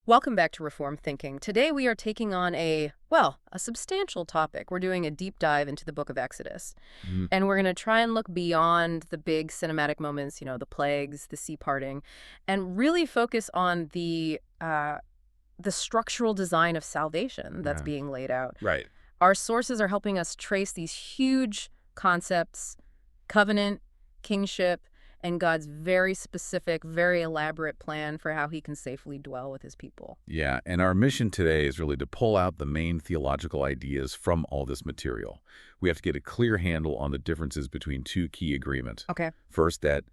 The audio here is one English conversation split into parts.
Welcome back to Reform Thinking. Today we are taking on a substantial topic. We're doing a deep dive into the book of Exodus. Mhm. And we're going to try and look beyond the big cinematic moments, the plagues, the sea parting, and really focus on the structural design of salvation that's Yeah. being laid out. Right. Our sources are helping us trace these huge concepts: covenant, kingship, and God's very specific, very elaborate plan for how he can safely dwell with his people. Yeah, and our mission today is really to pull out the main theological ideas from all this material. We have to get a clear handle on the differences between two key agreements. Okay. First, that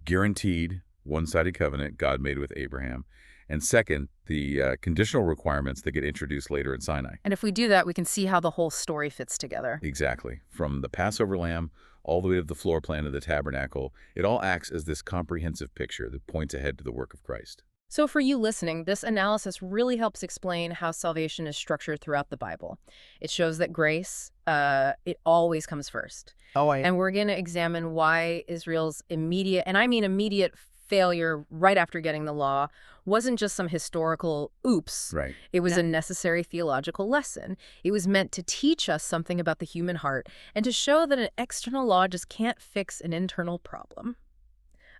guaranteed one-sided covenant God made with Abraham. And second, the conditional requirements that get introduced later in Sinai. And if we do that, we can see how the whole story fits together. Exactly. From the Passover lamb all the way to the floor plan of the tabernacle, it all acts as this comprehensive picture that points ahead to the work of Christ. So for you listening, this analysis really helps explain how salvation is structured throughout the Bible. It shows that grace, it always comes first. And we're going to examine why Israel's immediate, and I mean immediate, failure right after getting the law wasn't just some historical oops. Right. It was a necessary theological lesson. It was meant to teach us something about the human heart and to show that an external law just can't fix an internal problem.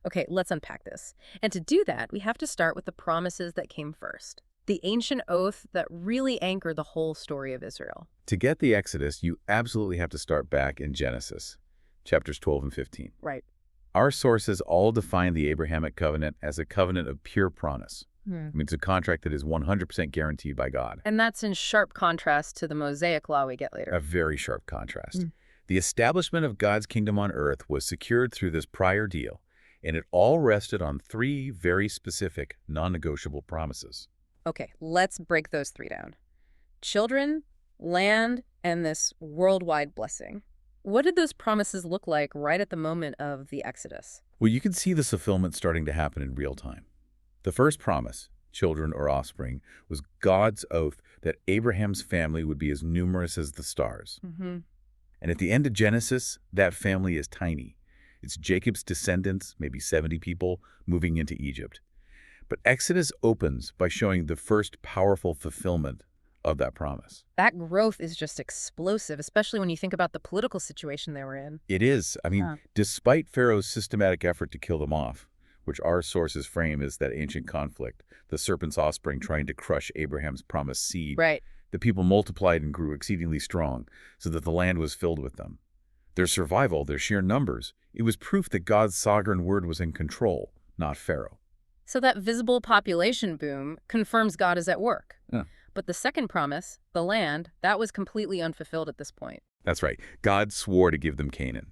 Okay, let's unpack this. And to do that, we have to start with the promises that came first. The ancient oath that really anchor the whole story of Israel. To get the Exodus, you absolutely have to start back in Genesis, chapters 12 and 15. Right. Our sources all define the Abrahamic covenant as a covenant of pure promise. I mean, it's a contract that is 100% guaranteed by God. And that's in sharp contrast to the Mosaic law we get later. A very sharp contrast. The establishment of God's kingdom on earth was secured through this prior deal, and it all rested on three very specific, non-negotiable promises. Okay, let's break those three down. Children, land, and this worldwide blessing. What did those promises look like right at the moment of the Exodus? Well, you can see this fulfillment starting to happen in real time. The first promise, children or offspring, was God's oath that Abraham's family would be as numerous as the stars. And at the end of Genesis, that family is tiny. It's Jacob's descendants, maybe 70 people, moving into Egypt. But Exodus opens by showing the first powerful fulfillment of that promise. That growth is just explosive, especially when you think about the political situation they were in. It is. I mean, despite Pharaoh's systematic effort to kill them off, which our sources frame as that ancient conflict, the serpent's offspring trying to crush Abraham's promised seed, Right. the people multiplied and grew exceedingly strong so that the land was filled with them. Their survival, their sheer numbers, it was proof that God's sovereign word was in control, not Pharaoh. So that visible population boom confirms God is at work. Yeah. But the second promise, the land, that was completely unfulfilled at this point. That's right. God swore to give them Canaan.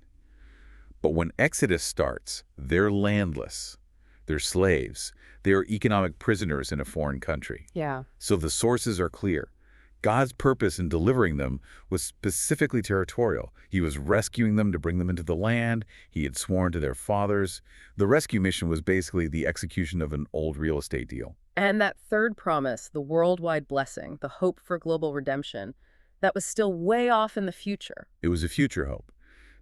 But when Exodus starts, they're landless. They're slaves. They're economic prisoners in a foreign country. Yeah. So the sources are clear. God's purpose in delivering them was specifically territorial. He was rescuing them to bring them into the land. He had sworn to their fathers. The rescue mission was basically the execution of an old real estate deal. And that third promise, the worldwide blessing, the hope for global redemption, that was still way off in the future. It was a future hope.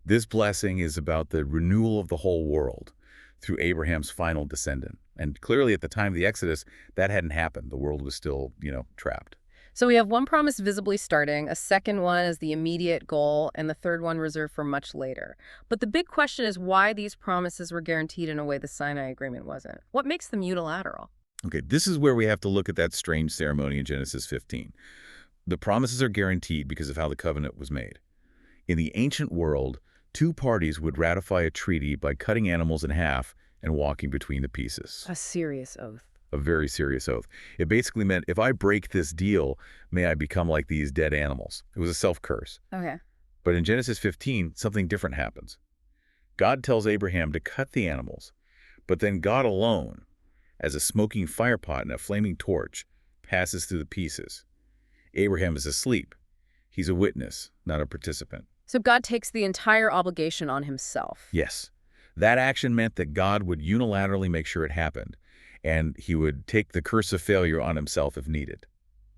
This blessing is about the renewal of the whole world through Abraham's final descendant. And clearly at the time of the Exodus, that hadn't happened. The world was still, trapped. So we have one promise visibly starting, a second one as the immediate goal, and the third one reserved for much later. But the big question is why these promises were guaranteed in a way the Sinai Agreement wasn't. What makes them unilateral? Okay, this is where we have to look at that strange ceremony in Genesis 15. The promises are guaranteed because of how the covenant was made. In the ancient world, two parties would ratify a treaty by cutting animals in half and walking between the pieces. A serious oath. A very serious oath. It basically meant, if I break this deal, may I become like these dead animals. It was a self-curse. Okay. But in Genesis 15, something different happens. God tells Abraham to cut the animals, but then God alone, as a smoking firepot and a flaming torch, passes through the pieces. Abraham is asleep. He's a witness, not a participant. So God takes the entire obligation on himself. Yes. That action meant that God would unilaterally make sure it happened, and he would take the curse of failure on himself if needed.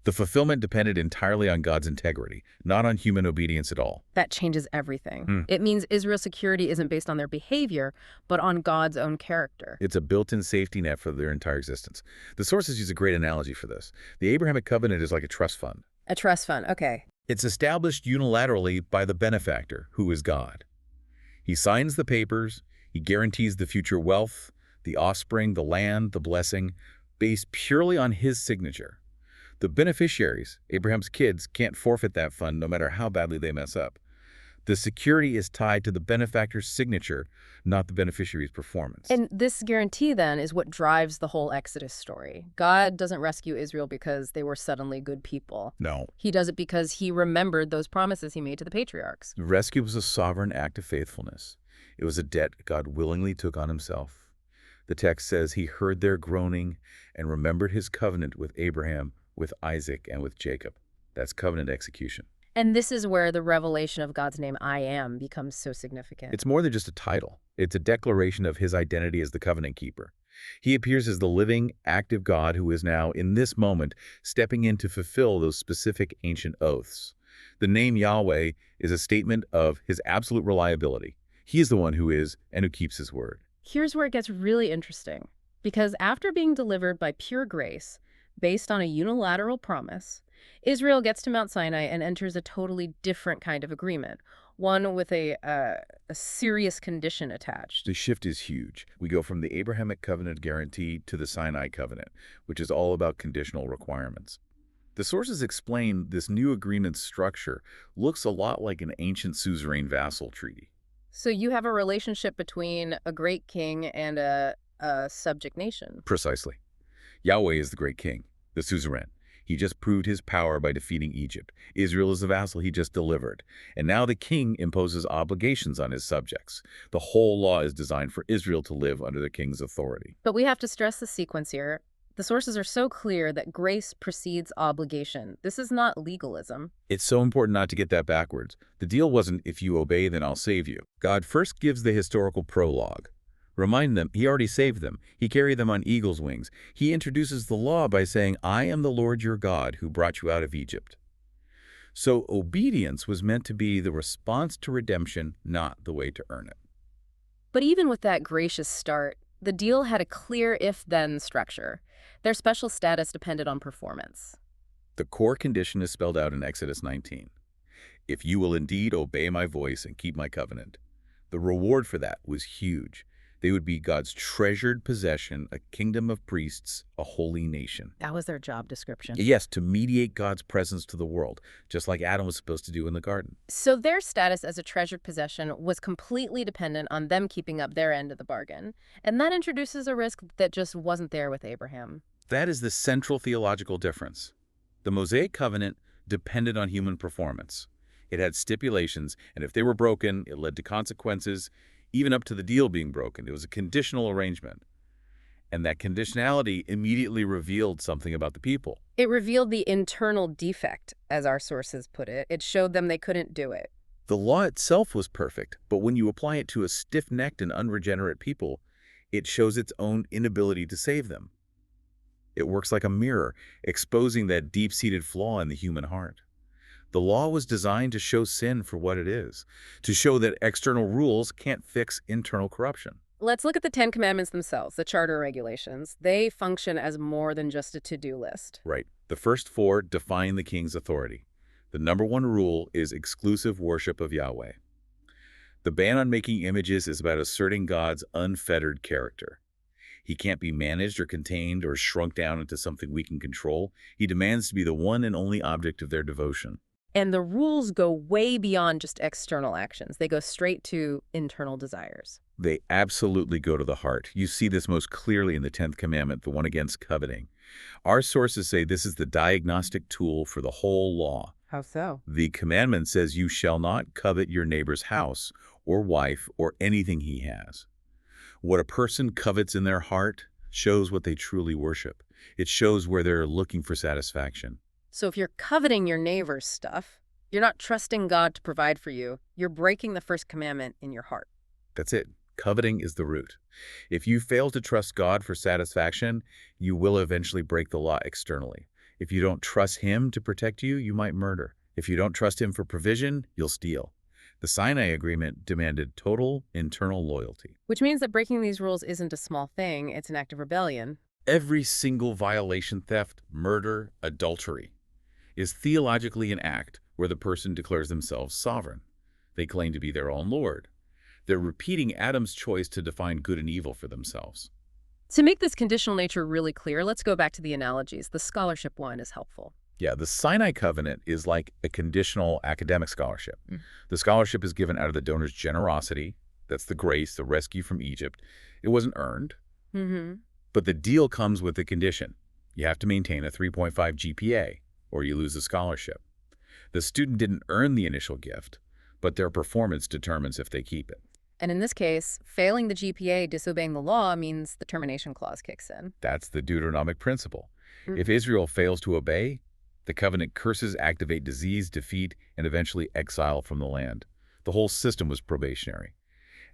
The fulfillment depended entirely on God's integrity, not on human obedience at all. That changes everything. Hmm. It means Israel's security isn't based on their behavior, but on God's own character. It's a built-in safety net for their entire existence. The sources use a great analogy for this. The Abrahamic covenant is like a trust fund. A trust fund, okay. It's established unilaterally by the benefactor, who is God. He signs the papers, he guarantees the future wealth, the offspring, the land, the blessing, based purely on his signature. The beneficiaries, Abraham's kids, can't forfeit that fund no matter how badly they mess up. The security is tied to the benefactor's signature, not the beneficiary's performance. And this guarantee, then, is what drives the whole Exodus story. God doesn't rescue Israel because they were suddenly good people. No. He does it because he remembered those promises he made to the patriarchs. The rescue was a sovereign act of faithfulness. It was a debt God willingly took on himself. The text says he heard their groaning and remembered his covenant with Abraham, with Isaac, and with Jacob. That's covenant execution. And this is where the revelation of God's name, I am, becomes so significant. It's more than just a title. It's a declaration of his identity as the covenant keeper. He appears as the living, active God who is now, in this moment, stepping in to fulfill those specific ancient oaths. The name Yahweh is a statement of his absolute reliability. He is the one who is and who keeps his word. Here's where it gets really interesting. Because after being delivered by pure grace, based on a unilateral promise, Israel gets to Mount Sinai and enters a totally different kind of agreement, one with a serious condition attached. The shift is huge. We go from the Abrahamic covenant guarantee to the Sinai covenant, which is all about conditional requirements. The sources explain this new agreement structure looks a lot like an ancient suzerain-vassal treaty. So you have a relationship between a great king and a subject nation. Precisely. Yahweh is the great king, the suzerain. He just proved his power by defeating Egypt. Israel is the vassal he just delivered. And now the king imposes obligations on his subjects. The whole law is designed for Israel to live under the king's authority. But we have to stress the sequence here. The sources are so clear that grace precedes obligation. This is not legalism. It's so important not to get that backwards. The deal wasn't, if you obey, then I'll save you. God first gives the historical prologue. Remind them, he already saved them. He carried them on eagle's wings. He introduces the law by saying, I am the Lord your God who brought you out of Egypt. So obedience was meant to be the response to redemption, not the way to earn it. But even with that gracious start, the deal had a clear if-then structure. Their special status depended on performance. The core condition is spelled out in Exodus 19. If you will indeed obey my voice and keep my covenant. The reward for that was huge. They would be God's treasured possession, a kingdom of priests, a holy nation. That was their job description. Yes, to mediate God's presence to the world, just like Adam was supposed to do in the garden. So their status as a treasured possession was completely dependent on them keeping up their end of the bargain. And that introduces a risk that just wasn't there with Abraham. That is the central theological difference. The Mosaic covenant depended on human performance. It had stipulations, and if they were broken, it led to consequences, even up to the deal being broken. It was a conditional arrangement. And that conditionality immediately revealed something about the people. It revealed the internal defect, as our sources put it. It showed them they couldn't do it. The law itself was perfect, but when you apply it to a stiff-necked and unregenerate people, it shows its own inability to save them. It works like a mirror, exposing that deep-seated flaw in the human heart. The law was designed to show sin for what it is, to show that external rules can't fix internal corruption. Let's look at the Ten Commandments themselves, the charter regulations. They function as more than just a to-do list. Right. The first four define the king's authority. The number one rule is exclusive worship of Yahweh. The ban on making images is about asserting God's unfettered character. He can't be managed or contained or shrunk down into something we can control. He demands to be the one and only object of their devotion. And the rules go way beyond just external actions. They go straight to internal desires. They absolutely go to the heart. You see this most clearly in the 10th commandment, the one against coveting. Our sources say this is the diagnostic tool for the whole law. How so? The commandment says you shall not covet your neighbor's house or wife or anything he has. What a person covets in their heart shows what they truly worship. It shows where they're looking for satisfaction. So if you're coveting your neighbor's stuff, you're not trusting God to provide for you. You're breaking the first commandment in your heart. That's it. Coveting is the root. If you fail to trust God for satisfaction, you will eventually break the law externally. If you don't trust him to protect you, you might murder. If you don't trust him for provision, you'll steal. The Sinai Agreement demanded total internal loyalty. Which means that breaking these rules isn't a small thing, it's an act of rebellion. Every single violation, theft, murder, adultery, is theologically an act where the person declares themselves sovereign. They claim to be their own Lord. They're repeating Adam's choice to define good and evil for themselves. To make this conditional nature really clear, let's go back to the analogies. The scholarship one is helpful. Yeah, the Sinai covenant is like a conditional academic scholarship. The scholarship is given out of the donor's generosity. That's the grace, the rescue from Egypt. It wasn't earned. But the deal comes with a condition. You have to maintain a 3.5 GPA, or you lose the scholarship. The student didn't earn the initial gift, but their performance determines if they keep it. And in this case, failing the GPA, disobeying the law, means the termination clause kicks in. That's the Deuteronomic principle. If Israel fails to obey, the covenant curses activate disease, defeat, and eventually exile from the land. The whole system was probationary.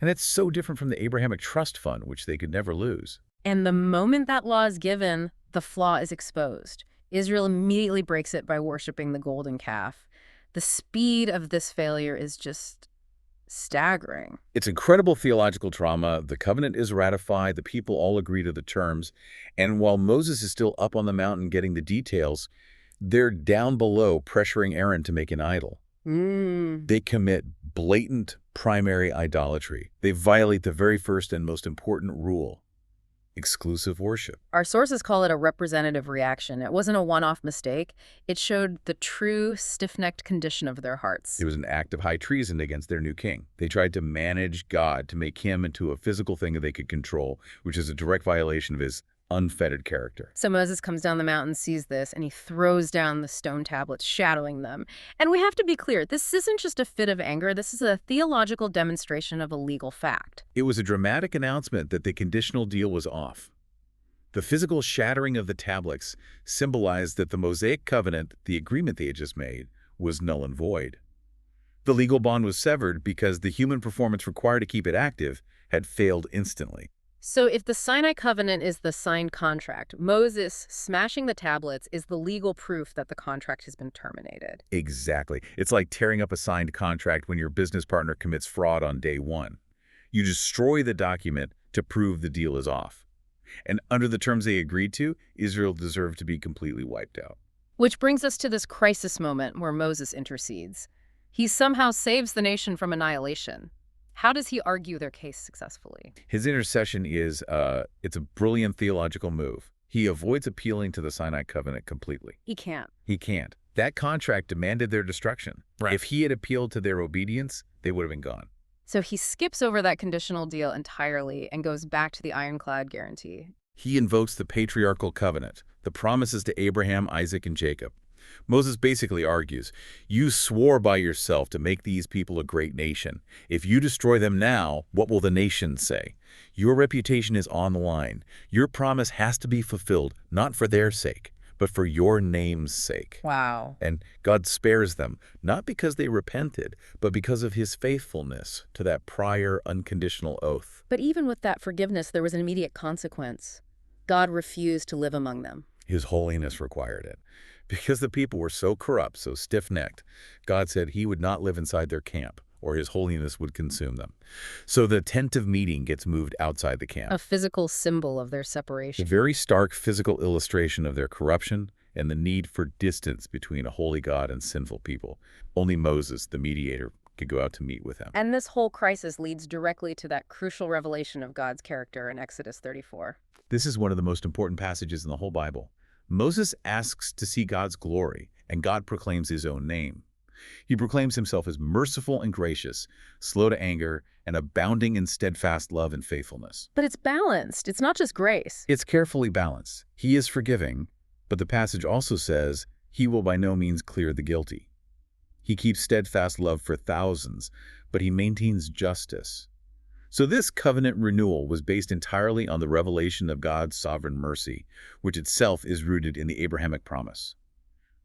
And that's so different from the Abrahamic trust fund, which they could never lose. And the moment that law is given, the flaw is exposed. Israel immediately breaks it by worshiping the golden calf. The speed of this failure is just staggering. It's incredible theological trauma. The covenant is ratified. The people all agree to the terms. And while Moses is still up on the mountain getting the details, they're down below pressuring Aaron to make an idol. They commit blatant primary idolatry. They violate the very first and most important rule: exclusive worship. Our sources call it a representative reaction. It wasn't a one-off mistake. It showed the true stiff-necked condition of their hearts. It was an act of high treason against their new king. They tried to manage God to make him into a physical thing that they could control, which is a direct violation of his unfettered character. So Moses comes down the mountain, sees this, and he throws down the stone tablets, shadowing them. And we have to be clear, this isn't just a fit of anger. This is a theological demonstration of a legal fact. It was a dramatic announcement that the conditional deal was off. The physical shattering of the tablets symbolized that the Mosaic covenant, the agreement they had just made, was null and void. The legal bond was severed because the human performance required to keep it active had failed instantly. So if the Sinai covenant is the signed contract, Moses smashing the tablets is the legal proof that the contract has been terminated. Exactly. It's like tearing up a signed contract when your business partner commits fraud on day one. You destroy the document to prove the deal is off. And under the terms they agreed to, Israel deserved to be completely wiped out. Which brings us to this crisis moment where Moses intercedes. He somehow saves the nation from annihilation. How does he argue their case successfully? His intercession is, it's a brilliant theological move. He avoids appealing to the Sinai covenant completely. He can't. He can't. That contract demanded their destruction. Right. If he had appealed to their obedience, they would have been gone. So he skips over that conditional deal entirely and goes back to the ironclad guarantee. He invokes the patriarchal covenant, the promises to Abraham, Isaac, and Jacob. Moses basically argues, you swore by yourself to make these people a great nation. If you destroy them now, what will the nations say? Your reputation is on the line. Your promise has to be fulfilled, not for their sake, but for your name's sake. Wow. And God spares them, not because they repented, but because of his faithfulness to that prior unconditional oath. But even with that forgiveness, there was an immediate consequence. God refused to live among them. His holiness required it. Because the people were so corrupt, so stiff-necked, God said he would not live inside their camp, or his holiness would consume them. So the tent of meeting gets moved outside the camp. A physical symbol of their A separation. very stark physical illustration of their corruption and the need for distance between a holy God and sinful people. Only Moses, the mediator, could go out to meet with him. And this whole crisis leads directly to that crucial revelation of God's character in Exodus 34. This is one of the most important passages in the whole Bible. Moses asks to see God's glory, and God proclaims his own name. He proclaims himself as merciful and gracious, slow to anger, and abounding in steadfast love and faithfulness. But it's balanced. It's not just grace. It's carefully balanced. He is forgiving, but the passage also says he will by no means clear the guilty. He keeps steadfast love for thousands, but he maintains justice. So this covenant renewal was based entirely on the revelation of God's sovereign mercy, which itself is rooted in the Abrahamic promise.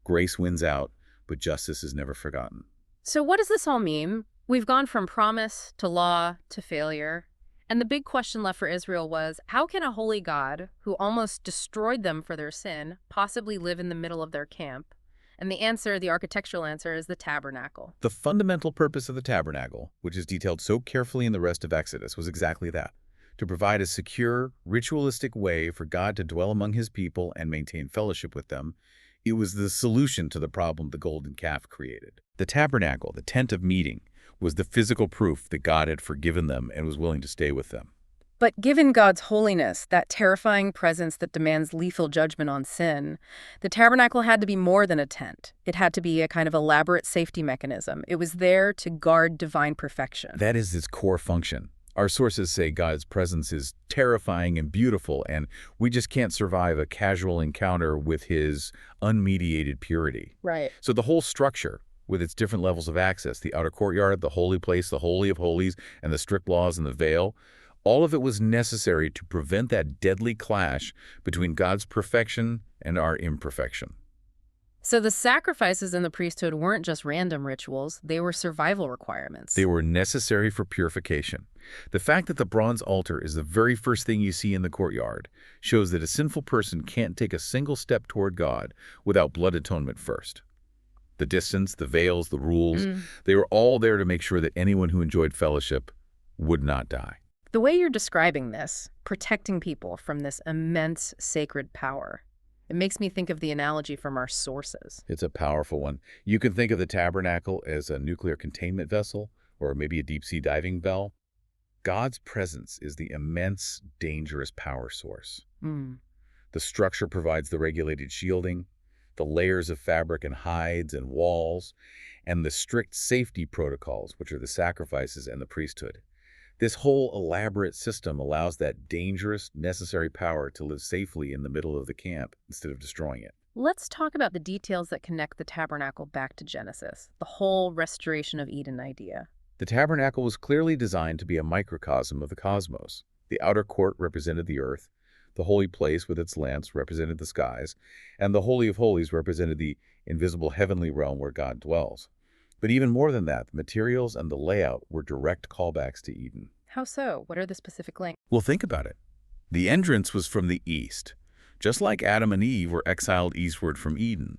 Grace wins out, but justice is never forgotten. So what does this all mean? We've gone from promise to law to failure. And the big question left for Israel was, how can a holy God, who almost destroyed them for their sin, possibly live in the middle of their camp? And the answer, the architectural answer, is the tabernacle. The fundamental purpose of the tabernacle, which is detailed so carefully in the rest of Exodus, was exactly that: to provide a secure, ritualistic way for God to dwell among his people and maintain fellowship with them. It was the solution to the problem the golden calf created. The tabernacle, the tent of meeting, was the physical proof that God had forgiven them and was willing to stay with them. But given God's holiness, that terrifying presence that demands lethal judgment on sin, the tabernacle had to be more than a tent. It had to be a kind of elaborate safety mechanism. It was there to guard divine perfection. That is its core function. Our sources say God's presence is terrifying and beautiful, and we just can't survive a casual encounter with his unmediated purity. Right. So the whole structure, with its different levels of access, the outer courtyard, the holy place, the Holy of Holies, and the strict laws and the veil, all of it was necessary to prevent that deadly clash between God's perfection and our imperfection. So the sacrifices in the priesthood weren't just random rituals, they were survival requirements. They were necessary for purification. The fact that the bronze altar is the very first thing you see in the courtyard shows that a sinful person can't take a single step toward God without blood atonement first. The distance, the veils, the rules, they were all there to make sure that anyone who enjoyed fellowship would not die. The way you're describing this, protecting people from this immense sacred power, it makes me think of the analogy from our sources. It's a powerful one. You can think of the tabernacle as a nuclear containment vessel or maybe a deep-sea diving bell. God's presence is the immense, dangerous power source. The structure provides the regulated shielding, the layers of fabric and hides and walls, and the strict safety protocols, which are the sacrifices and the priesthood. This whole elaborate system allows that dangerous, necessary power to live safely in the middle of the camp instead of destroying it. Let's talk about the details that connect the tabernacle back to Genesis, the whole restoration of Eden idea. The tabernacle was clearly designed to be a microcosm of the cosmos. The outer court represented the earth, the holy place with its lamps represented the skies, and the Holy of Holies represented the invisible heavenly realm where God dwells. But even more than that, the materials and the layout were direct callbacks to Eden. How so? What are the specific links? Well, think about it. The entrance was from the east. Just like Adam and Eve were exiled eastward from Eden.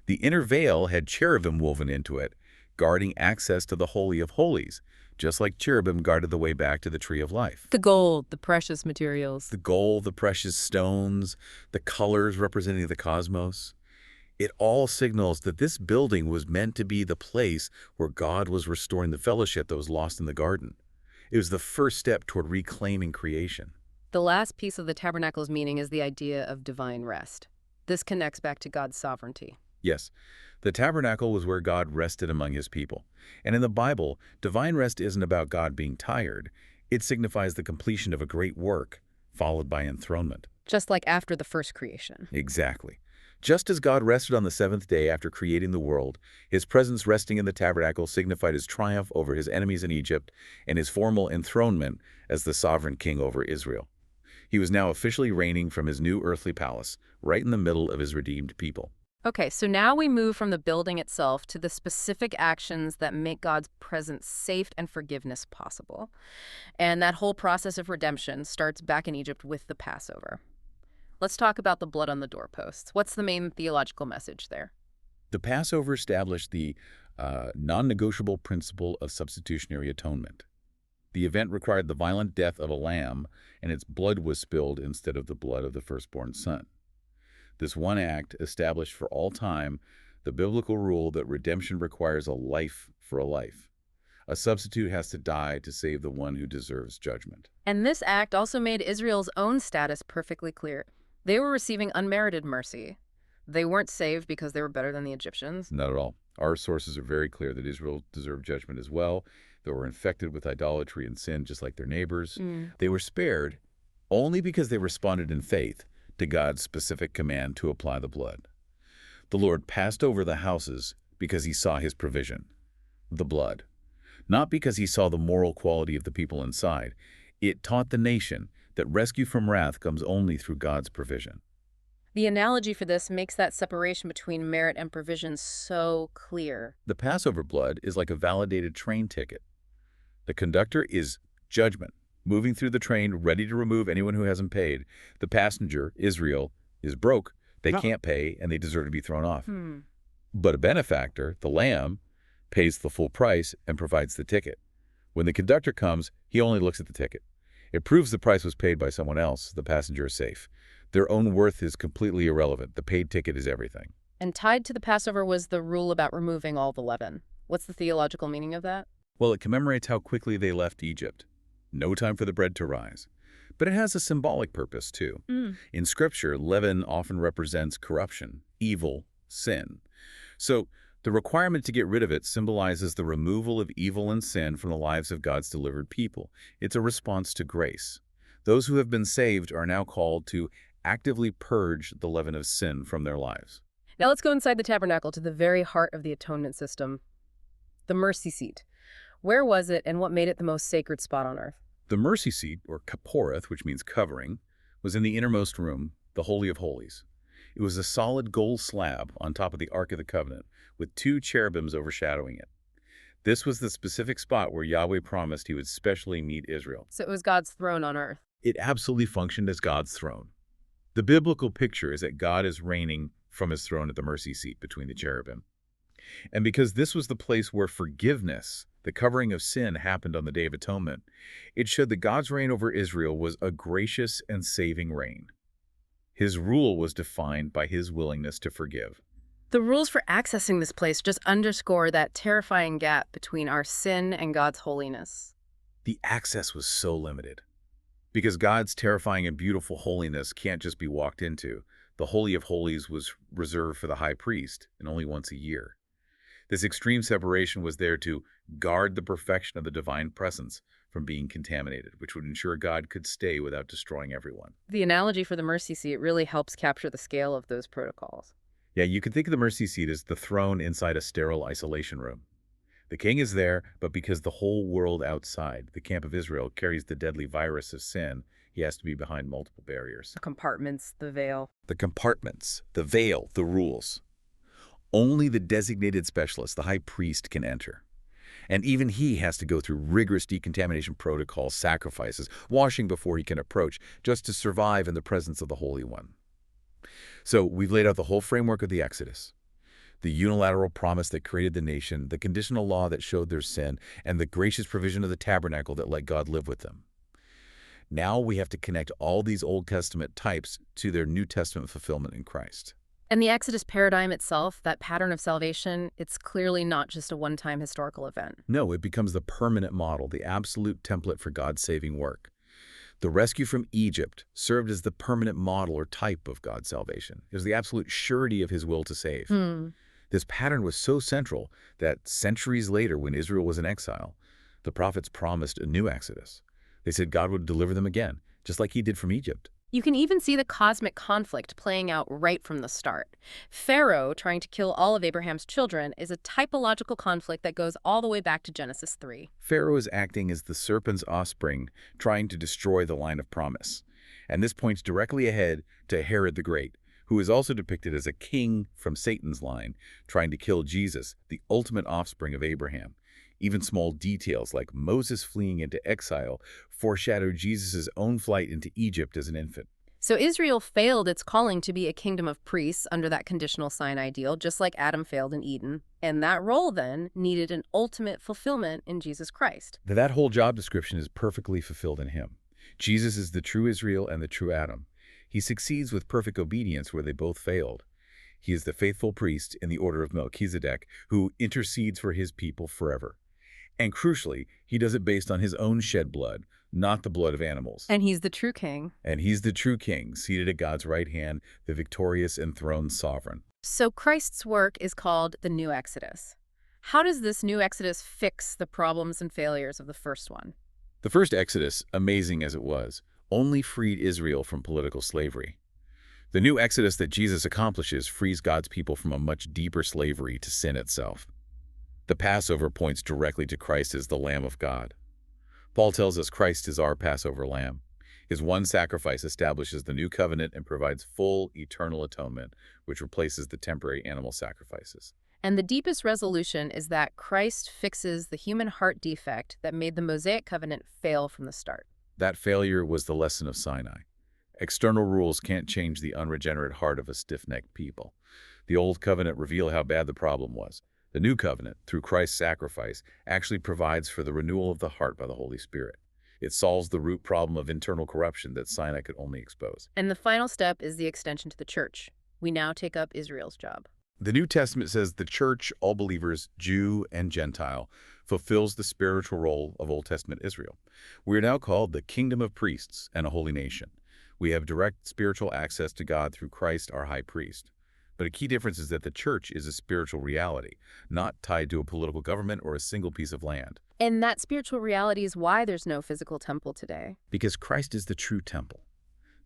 The inner veil had cherubim woven into it, guarding access to the Holy of Holies, just like cherubim guarded the way back to the tree of life. The gold, the precious materials. The gold, the precious stones, the colors representing the cosmos. It all signals that this building was meant to be the place where God was restoring the fellowship that was lost in the garden. It was the first step toward reclaiming creation. The last piece of the tabernacle's meaning is the idea of divine rest. This connects back to God's sovereignty. Yes, the tabernacle was where God rested among his people. And in the Bible, divine rest isn't about God being tired. It signifies the completion of a great work, followed by enthronement. Just like after the first creation. Exactly. Just as God rested on the seventh day after creating the world, his presence resting in the tabernacle signified his triumph over his enemies in Egypt and his formal enthronement as the sovereign king over Israel. He was now officially reigning from his new earthly palace, right in the middle of his redeemed people. Okay, so now we move from the building itself to the specific actions that make God's presence safe and forgiveness possible. And that whole process of redemption starts back in Egypt with the Passover. Let's talk about the blood on the doorposts. What's the main theological message there? The Passover established the non-negotiable principle of substitutionary atonement. The event required the violent death of a lamb, and its blood was spilled instead of the blood of the firstborn son. This one act established for all time the biblical rule that redemption requires a life for a life. A substitute has to die to save the one who deserves judgment. And this act also made Israel's own status perfectly clear. They were receiving unmerited mercy. They weren't saved because they were better than the Egyptians. Not at all. Our sources are very clear that Israel deserved judgment as well. They were infected with idolatry and sin just like their neighbors. They were spared only because they responded in faith to God's specific command to apply the blood. The Lord passed over the houses because he saw his provision, the blood. Not because he saw the moral quality of the people inside. It taught the nation that rescue from wrath comes only through God's provision. The analogy for this makes that separation between merit and provision so clear. The Passover blood is like a validated train ticket. The conductor is judgment. moving through the train, ready to remove anyone who hasn't paid. The passenger, Israel, is broke. They can't pay, and they deserve to be thrown off. But a benefactor, the lamb, pays the full price and provides the ticket. When the conductor comes, he only looks at the ticket. It proves the price was paid by someone else. The passenger is safe. Their own worth is completely irrelevant. The paid ticket is everything. And tied to the Passover was the rule about removing all the leaven. What's the theological meaning of that? Well, it commemorates how quickly they left Egypt. No time for the bread to rise. But it has a symbolic purpose, too. In Scripture, leaven often represents corruption, evil, sin. So the requirement to get rid of it symbolizes the removal of evil and sin from the lives of God's delivered people. It's a response to grace. Those who have been saved are now called to actively purge the leaven of sin from their lives. Now let's go inside the tabernacle to the very heart of the atonement system, the mercy seat. Where was it and what made it the most sacred spot on earth? The mercy seat, or kaporeth, which means covering, was in the innermost room, the Holy of Holies. It was a solid gold slab on top of the Ark of the Covenant, with 2 cherubims overshadowing it. This was the specific spot where Yahweh promised he would specially meet Israel. So it was God's throne on earth. It absolutely functioned as God's throne. The biblical picture is that God is reigning from his throne at the mercy seat between the cherubim. And because this was the place where forgiveness, the covering of sin, happened on the Day of Atonement, it showed that God's reign over Israel was a gracious and saving reign. His rule was defined by his willingness to forgive. The rules for accessing this place just underscore that terrifying gap between our sin and God's holiness. The access was so limited. Because God's terrifying and beautiful holiness can't just be walked into, the Holy of Holies was reserved for the high priest, and only once a year. This extreme separation was there to guard the perfection of the divine presence from being contaminated, which would ensure God could stay without destroying everyone. The analogy for the mercy seat really helps capture the scale of those protocols. Yeah, you could think of the mercy seat as the throne inside a sterile isolation room. The king is there, but because the whole world outside, the camp of Israel, carries the deadly virus of sin, he has to be behind multiple barriers. The compartments, the veil. The compartments, the veil, the rules. Only the designated specialist, the high priest, can enter. And even he has to go through rigorous decontamination protocols, sacrifices, washing before he can approach, just to survive in the presence of the Holy One. So we've laid out the whole framework of the Exodus. The unilateral promise that created the nation, the conditional law that showed their sin, and the gracious provision of the tabernacle that let God live with them. Now we have to connect all these Old Testament types to their New Testament fulfillment in Christ. And the Exodus paradigm itself, that pattern of salvation, it's clearly not just a one-time historical event. No, it becomes the permanent model, the absolute template for God's saving work. The rescue from Egypt served as the permanent model or type of God's salvation. It was the absolute surety of his will to save. This pattern was so central that centuries later, when Israel was in exile, the prophets promised a new Exodus. They said God would deliver them again, just like he did from Egypt. You can even see the cosmic conflict playing out right from the start. Pharaoh, trying to kill all of Abraham's children, is a typological conflict that goes all the way back to Genesis 3. Pharaoh is acting as the serpent's offspring, trying to destroy the line of promise. And this points directly ahead to Herod the Great, who is also depicted as a king from Satan's line, trying to kill Jesus, the ultimate offspring of Abraham. Even small details like Moses fleeing into exile foreshadow Jesus' own flight into Egypt as an infant. So Israel failed its calling to be a kingdom of priests under that conditional Sinai deal, just like Adam failed in Eden. And that role then needed an ultimate fulfillment in Jesus Christ. That whole job description is perfectly fulfilled in him. Jesus is the true Israel and the true Adam. He succeeds with perfect obedience where they both failed. He is the faithful priest in the order of Melchizedek who intercedes for his people forever. And crucially, he does it based on his own shed blood, not the blood of animals. And he's the true king. And he's the true king, seated at God's right hand, the victorious enthroned sovereign. So Christ's work is called the New Exodus. How does this New Exodus fix the problems and failures of the first one? The first Exodus, amazing as it was, only freed Israel from political slavery. The new Exodus that Jesus accomplishes frees God's people from a much deeper slavery to sin itself. The Passover points directly to Christ as the Lamb of God. Paul tells us Christ is our Passover lamb. His one sacrifice establishes the new covenant and provides full, eternal atonement, which replaces the temporary animal sacrifices. And the deepest resolution is that Christ fixes the human heart defect that made the Mosaic covenant fail from the start. That failure was the lesson of Sinai. External rules can't change the unregenerate heart of a stiff-necked people. The Old Covenant revealed how bad the problem was. The New Covenant, through Christ's sacrifice, actually provides for the renewal of the heart by the Holy Spirit. It solves the root problem of internal corruption that Sinai could only expose. And the final step is the extension to the church. We now take up Israel's job. The New Testament says the church, all believers, Jew and Gentile, fulfills the spiritual role of Old Testament Israel. We are now called the kingdom of priests and a holy nation. We have direct spiritual access to God through Christ, our high priest. But a key difference is that the church is a spiritual reality, not tied to a political government or a single piece of land. And that spiritual reality is why there's no physical temple today. Because Christ is the true temple.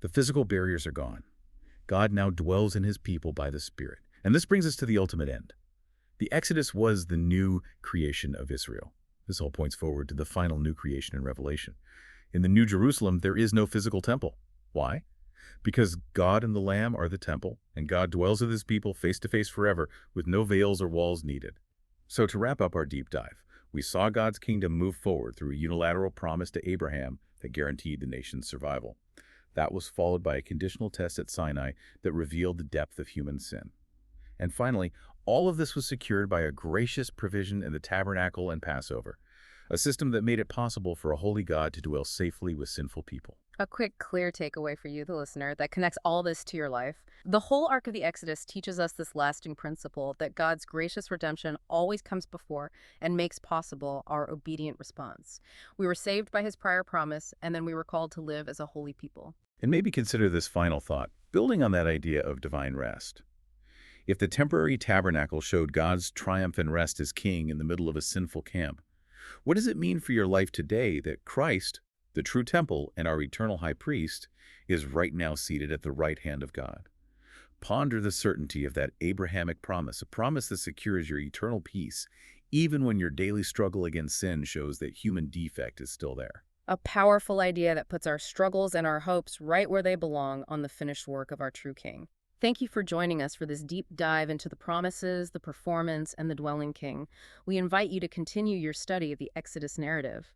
The physical barriers are gone. God now dwells in his people by the Spirit. And this brings us to the ultimate end. The Exodus was the new creation of Israel. This all points forward to the final new creation in Revelation. In the New Jerusalem, there is no physical temple. Why? Because God and the Lamb are the temple, and God dwells with his people face to face forever, with no veils or walls needed. So to wrap up our deep dive, we saw God's kingdom move forward through a unilateral promise to Abraham that guaranteed the nation's survival. That was followed by a conditional test at Sinai that revealed the depth of human sin. And finally, all of this was secured by a gracious provision in the tabernacle and Passover, a system that made it possible for a holy God to dwell safely with sinful people. A quick, clear takeaway for you, the listener, that connects all this to your life. The whole arc of the Exodus teaches us this lasting principle that God's gracious redemption always comes before and makes possible our obedient response. We were saved by his prior promise, and then we were called to live as a holy people. And maybe consider this final thought, building on that idea of divine rest. If the temporary tabernacle showed God's triumph and rest as king in the middle of a sinful camp, what does it mean for your life today that Christ, the true temple and our eternal high priest, is right now seated at the right hand of God? Ponder the certainty of that Abrahamic promise, a promise that secures your eternal peace, even when your daily struggle against sin shows that human defect is still there. A powerful idea that puts our struggles and our hopes right where they belong on the finished work of our true King. Thank you for joining us for this deep dive into the promises, the performance, and the dwelling King. We invite you to continue your study of the Exodus narrative.